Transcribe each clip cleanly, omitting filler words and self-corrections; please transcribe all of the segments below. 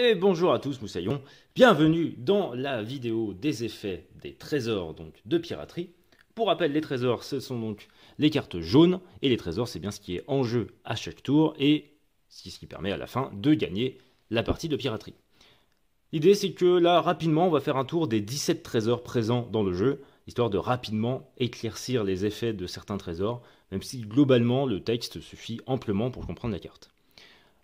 Et bonjour à tous, Moussaillon. Bienvenue dans la vidéo des effets des trésors donc de piraterie. Pour rappel, les trésors, ce sont donc les cartes jaunes, et les trésors, c'est bien ce qui est en jeu à chaque tour, et c'est ce qui permet à la fin de gagner la partie de piraterie. L'idée, c'est que là, rapidement, on va faire un tour des 17 trésors présents dans le jeu, histoire de rapidement éclaircir les effets de certains trésors, même si globalement, le texte suffit amplement pour comprendre la carte.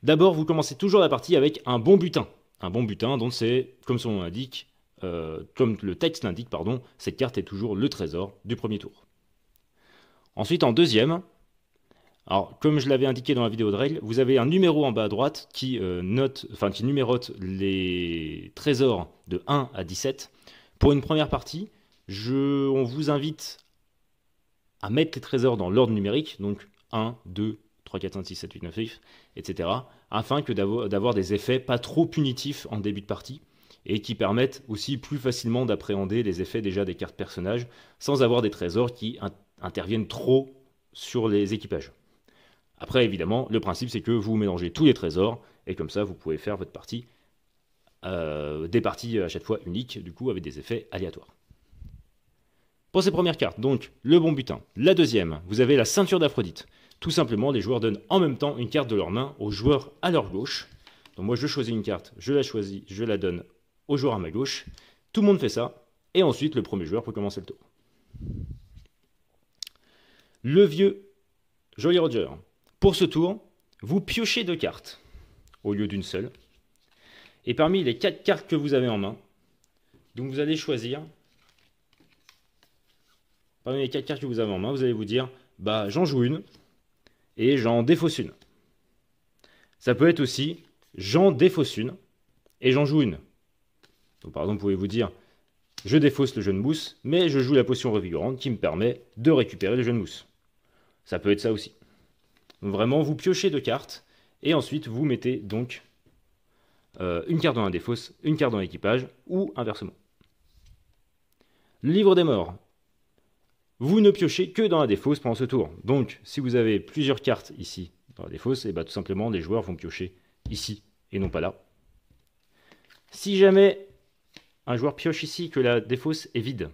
D'abord, vous commencez toujours la partie avec un bon butin. Un bon butin, donc c'est, comme son nom l'indique, comme le texte l'indique, pardon, cette carte est toujours le trésor du premier tour. Ensuite, en deuxième, alors comme je l'avais indiqué dans la vidéo de règles, vous avez un numéro en bas à droite qui numérote les trésors de 1 à 17. Pour une première partie, on vous invite à mettre les trésors dans l'ordre numérique, donc 1, 2, 3, 4, 5, 6, 7, 8, 9, 10, etc. afin que d'avoir des effets pas trop punitifs en début de partie et qui permettent aussi plus facilement d'appréhender les effets déjà des cartes personnages sans avoir des trésors qui interviennent trop sur les équipages. Après, évidemment, le principe c'est que vous mélangez tous les trésors et comme ça vous pouvez faire votre partie, des parties à chaque fois uniques, du coup avec des effets aléatoires. Pour ces premières cartes, donc le bon butin. La deuxième, vous avez la ceinture d'Aphrodite. Tout simplement, les joueurs donnent en même temps une carte de leur main aux joueurs à leur gauche. Donc moi, je choisis une carte, je la donne au joueur à ma gauche. Tout le monde fait ça. Et ensuite, le premier joueur peut commencer le tour. Le vieux Jolly Roger. Pour ce tour, vous piochez 2 cartes au lieu d'une seule. Et parmi les 4 cartes que vous avez en main, donc vous allez choisir. Parmi les 4 cartes que vous avez en main, vous allez vous dire, bah j'en joue une. Et j'en défausse une. Ça peut être aussi, j'en défausse une, et j'en joue une. Donc par exemple, vous pouvez vous dire, je défausse le jeune mousse, mais je joue la potion revigorante qui me permet de récupérer le jeune mousse. Ça peut être ça aussi. Donc vraiment, vous piochez 2 cartes, et ensuite vous mettez donc une carte dans la défausse, une carte dans l'équipage, ou inversement. Le livre des morts. Vous ne piochez que dans la défausse pendant ce tour. Donc, si vous avez plusieurs cartes ici dans la défausse, et tout simplement, les joueurs vont piocher ici et non pas là. Si jamais un joueur pioche ici que la défausse est vide,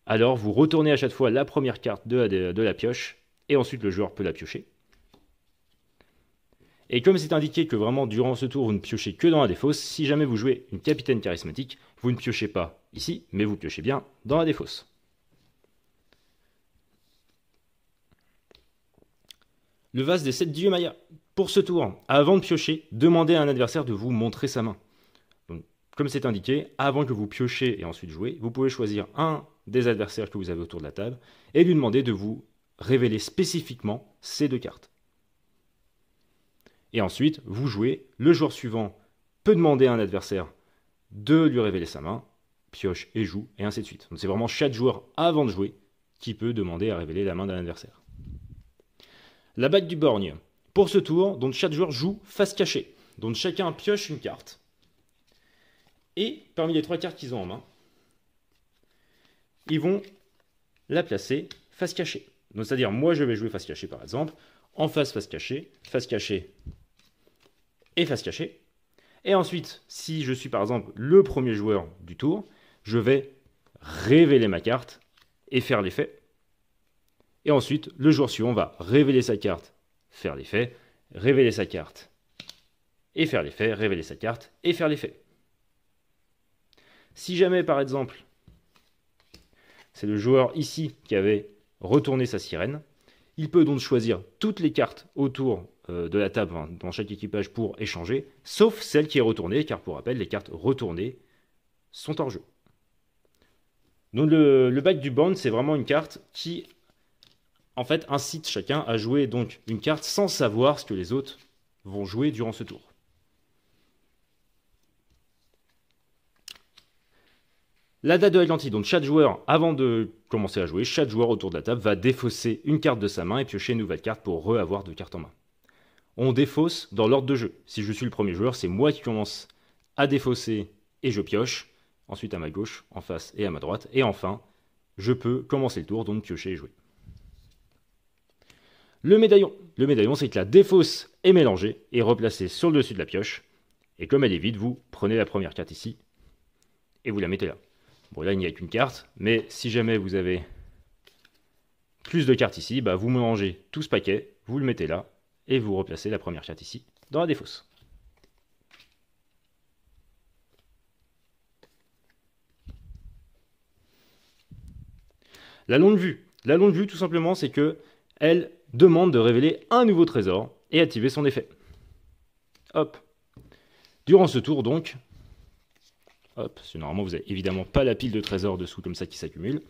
alors vous retournez à chaque fois la première carte de la pioche et ensuite le joueur peut la piocher. Et comme c'est indiqué que vraiment durant ce tour vous ne piochez que dans la défausse, si jamais vous jouez une capitaine charismatique, vous ne piochez pas ici, mais vous piochez bien dans la défausse. Le vase des 7 dieux Mayas. Pour ce tour, avant de piocher, demandez à un adversaire de vous montrer sa main. Donc, comme c'est indiqué, avant que vous piochez et ensuite jouez, vous pouvez choisir un des adversaires que vous avez autour de la table et lui demander de vous révéler spécifiquement ces 2 cartes. Et ensuite, vous jouez. Le joueur suivant peut demander à un adversaire de lui révéler sa main, pioche et joue, et ainsi de suite. Donc c'est vraiment chaque joueur avant de jouer qui peut demander à révéler la main d'un adversaire. La bague du borgne. Pour ce tour, donc chaque joueur joue face cachée. Donc chacun pioche une carte. Et parmi les 3 cartes qu'ils ont en main, ils vont la placer face cachée. Donc c'est-à-dire, moi je vais jouer face cachée par exemple, en face cachée et face cachée. Et ensuite, si je suis par exemple le premier joueur du tour, je vais révéler ma carte et faire l'effet. Et ensuite, le joueur suivant va révéler sa carte, faire l'effet, révéler sa carte et faire l'effet, révéler sa carte et faire l'effet. Si jamais, par exemple, c'est le joueur ici qui avait retourné sa sirène, il peut donc choisir toutes les cartes autour de la table, dans chaque équipage, pour échanger, sauf celle qui est retournée, car pour rappel, les cartes retournées sont hors jeu. Donc le bac du borgne, c'est vraiment une carte qui en fait, incite chacun à jouer donc une carte sans savoir ce que les autres vont jouer durant ce tour. La date de l'Atlantide, donc chaque joueur, avant de commencer à jouer, chaque joueur autour de la table va défausser une carte de sa main et piocher une nouvelle carte pour avoir 2 cartes en main. On défausse dans l'ordre de jeu. Si je suis le premier joueur, c'est moi qui commence à défausser et je pioche. Ensuite à ma gauche, en face et à ma droite. Et enfin, je peux commencer le tour, donc piocher et jouer. Le médaillon. Le médaillon, c'est que la défausse est mélangée et replacée sur le dessus de la pioche. Et comme elle est vide, vous prenez la première carte ici et vous la mettez là. Bon, là, il n'y a qu'une carte, mais si jamais vous avez plus de cartes ici, bah, vous mélangez tout ce paquet, vous le mettez là, et vous replacez la première carte ici, dans la défausse. La longue vue. La longue vue, tout simplement, c'est que elle demande de révéler un nouveau trésor et activer son effet. Hop. Durant ce tour, donc, hop, parce que normalement, vous n'avez évidemment pas la pile de trésors dessous comme ça qui s'accumule.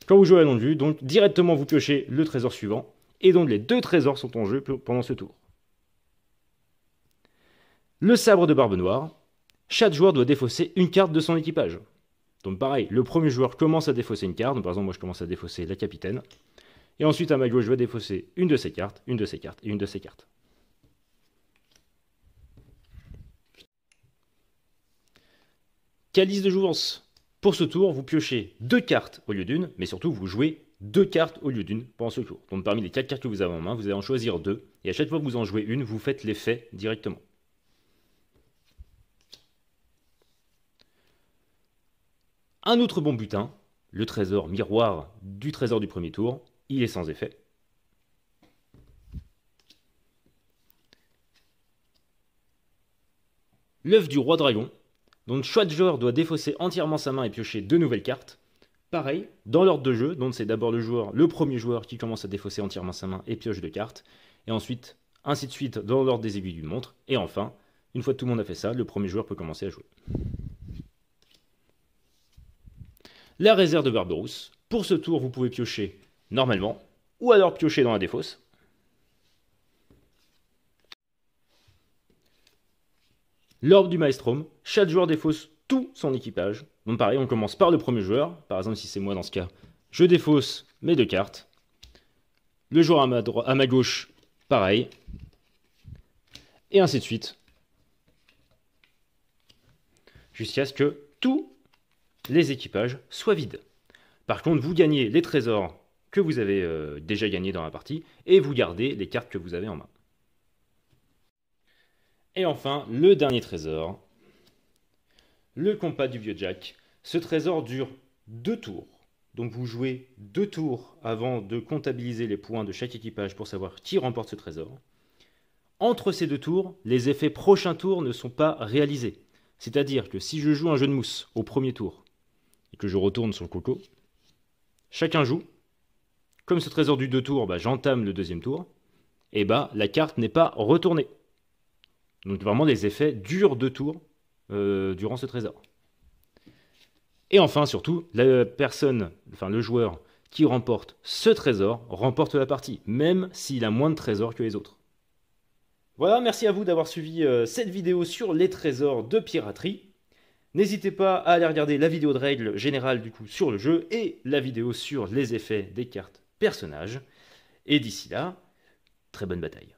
Quand vous jouez à longue vue, donc directement vous piochez le trésor suivant, et donc les 2 trésors sont en jeu pendant ce tour. Le sabre de Barbe Noire. Chaque joueur doit défausser une carte de son équipage. Donc pareil, le premier joueur commence à défausser une carte. Donc, par exemple, moi je commence à défausser la capitaine. Et ensuite, à ma gauche, je vais défausser une de ces cartes, une de ces cartes et une de ces cartes. Calice de jouvence. Pour ce tour, vous piochez 2 cartes au lieu d'une, mais surtout vous jouez 2 cartes au lieu d'une pendant ce tour. Donc parmi les 4 cartes que vous avez en main, vous allez en choisir 2, et à chaque fois que vous en jouez une, vous faites l'effet directement. Un autre bon butin, le trésor miroir du trésor du premier tour, il est sans effet. L'œuf du roi dragon. Donc chaque joueur doit défausser entièrement sa main et piocher 2 nouvelles cartes. Pareil, dans l'ordre de jeu, donc c'est d'abord le premier joueur qui commence à défausser entièrement sa main et pioche 2 cartes. Et ensuite, ainsi de suite, dans l'ordre des aiguilles d'une montre. Et enfin, une fois que tout le monde a fait ça, le premier joueur peut commencer à jouer. La réserve de Barberousse. Pour ce tour, vous pouvez piocher normalement, ou alors piocher dans la défausse. L'orbe du Maelstrom. Chaque joueur défausse tout son équipage. Donc pareil, on commence par le premier joueur. Par exemple, si c'est moi dans ce cas, je défausse mes 2 cartes. Le joueur à ma gauche, pareil. Et ainsi de suite. Jusqu'à ce que tous les équipages soient vides. Par contre, vous gagnez les trésors que vous avez déjà gagnés dans la partie, et vous gardez les cartes que vous avez en main. Et enfin, le dernier trésor, le compas du vieux Jack. Ce trésor dure 2 tours. Donc vous jouez 2 tours avant de comptabiliser les points de chaque équipage pour savoir qui remporte ce trésor. Entre ces 2 tours, les effets prochains tours ne sont pas réalisés. C'est-à-dire que si je joue un jeu de mousse au premier tour, et que je retourne sur le coco, chacun joue. Comme ce trésor du 2 tours, j'entame le deuxième tour, et la carte n'est pas retournée. Donc vraiment, les effets durent 2 tours durant ce trésor. Et enfin, surtout, le joueur qui remporte ce trésor remporte la partie, même s'il a moins de trésors que les autres. Voilà, merci à vous d'avoir suivi cette vidéo sur les trésors de piraterie. N'hésitez pas à aller regarder la vidéo de règles générales du coup sur le jeu et la vidéo sur les effets des cartes personnages. Et d'ici là, très bonne bataille.